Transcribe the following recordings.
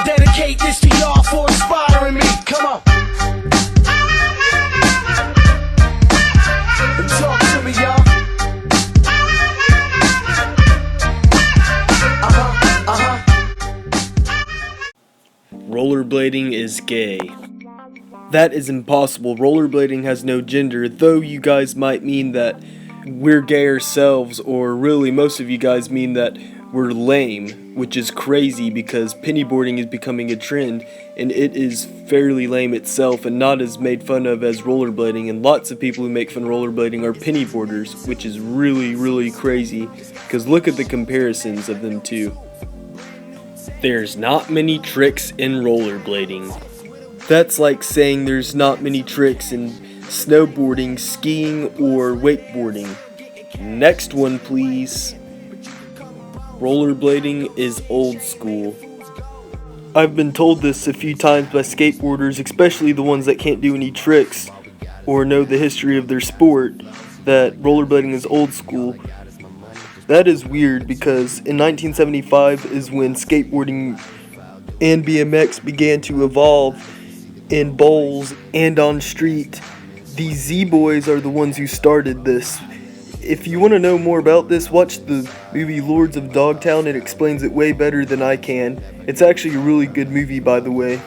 I dedicate this to y'all for inspiring me. Come on. Talk to me, y'all. Rollerblading is gay. That is impossible. Rollerblading has no gender, though you guys might mean that we're gay ourselves, or really most of you guys mean that we're lame, which is crazy because pennyboarding is becoming a trend, and it is fairly lame itself and not as made fun of as rollerblading, and lots of people who make fun of rollerblading are pennyboarders, which is really crazy, because look at the comparisons of them two. There's not many tricks in rollerblading. That's like saying there's not many tricks in snowboarding, skiing, or wakeboarding. Next one, please. Rollerblading is old school. I've been told this a few times by skateboarders, especially the ones that can't do any tricks or know the history of their sport, that rollerblading is old school. That is weird because in 1975 is when skateboarding and BMX began to evolve in bowls and on street. The Z-Boys are the ones who started this. If you want to know more about this, watch the movie Lords of Dogtown. It explains it way better than I can. It's actually a really good movie, by the way.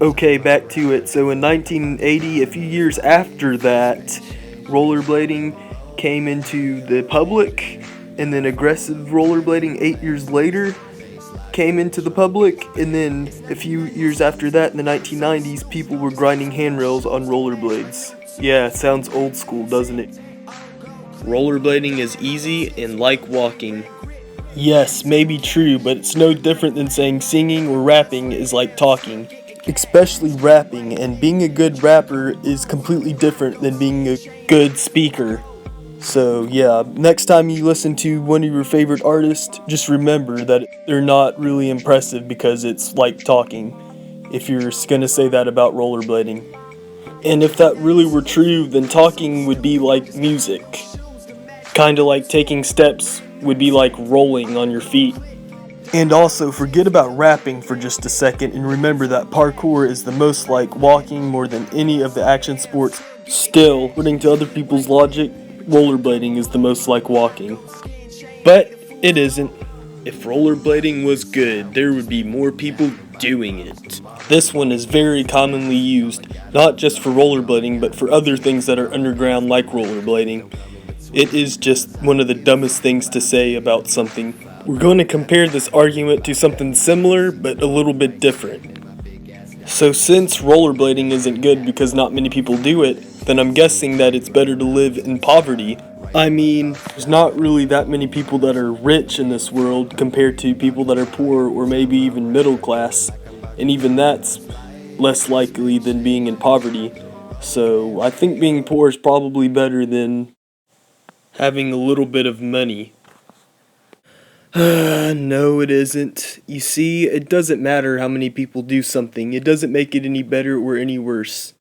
Okay, back to it. So in 1980, a few years after that, rollerblading came into the public, and then aggressive rollerblading 8 years later came into the public, and then a few years after that, in the 1990s, people were grinding handrails on rollerblades. Yeah, sounds old school, doesn't it? Rollerblading is easy and like walking. Yes, maybe true, but it's no different than saying singing or rapping is like talking. Especially rapping, and being a good rapper is completely different than being a good speaker. So yeah, next time you listen to one of your favorite artists, just remember that they're not really impressive because it's like talking, if you're gonna say that about rollerblading. And if that really were true, then talking would be like music. Kinda like taking steps would be like rolling on your feet. And also, forget about rapping for just a second and remember that parkour is the most like walking more than any of the action sports. Still, according to other people's logic, rollerblading is the most like walking. But it isn't. If rollerblading was good, there would be more people doing it. This one is very commonly used, not just for rollerblading, but for other things that are underground like rollerblading. It is just one of the dumbest things to say about something. We're going to compare this argument to something similar, but a little bit different. So since rollerblading isn't good because not many people do it, then I'm guessing that it's better to live in poverty. I mean, there's not really that many people that are rich in this world compared to people that are poor or maybe even middle class. And even that's less likely than being in poverty. So I think being poor is probably better than having a little bit of money. No, it isn't. You see, it doesn't matter how many people do something. It doesn't make it any better or any worse.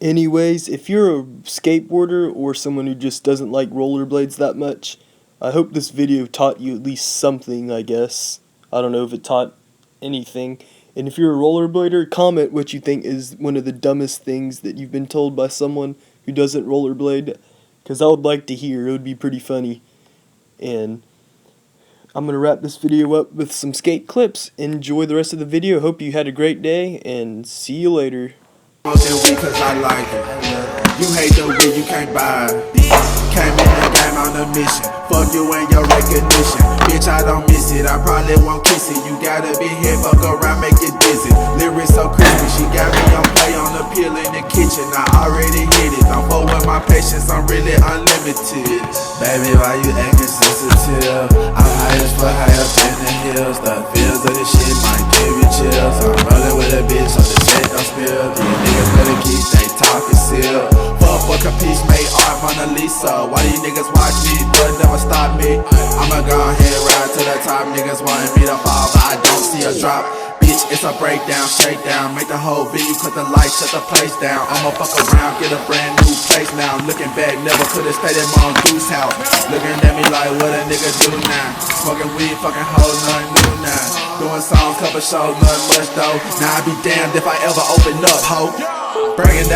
Anyways, if you're a skateboarder or someone who just doesn't like rollerblades that much, I hope this video taught you at least something, I guess. I don't know if it taught anything. And if you're a rollerblader, comment what you think is one of the dumbest things that you've been told by someone who doesn't rollerblade, because I would like to hear. It would be pretty funny. And I'm going to wrap this video up with some skate clips. Enjoy the rest of the video. Hope you had a great day, and see you later. Cause I like it. You hate the weed, you can't buy it. Came in the game on a mission. Fuck you and your recognition. Bitch, I don't miss it. I probably won't kiss it. You gotta be here, fuck around, make it dizzy. Lyrics so crispy, she got me on play on the pill in the kitchen. I already hit it. I'm full with my patience, I'm really unlimited. Baby, why you acting sensitive? I'm high as fuck, high up in the hills. The feels of this shit might give you chills. I'm rolling with a bitch on the set, don't spill. These niggas better keep they talking still. Fuck a piece made art, Mona Lisa. Why you niggas watch me, but never stop me? I'ma go ahead, ride to the top. Niggas wanting me to fall, but I don't see a drop. Bitch, it's a breakdown, shakedown. Make the whole video, cut the lights, shut the place down. I'ma fuck around, get a brand new place now. Looking back, never could've stayed in my own goose house. Looking at me like, what a nigga do now? Smoking weed, fucking hoes, nothing new now. Doing songs, cover shows, nothing much though. Now I be damned if I ever open up, ho. Bringing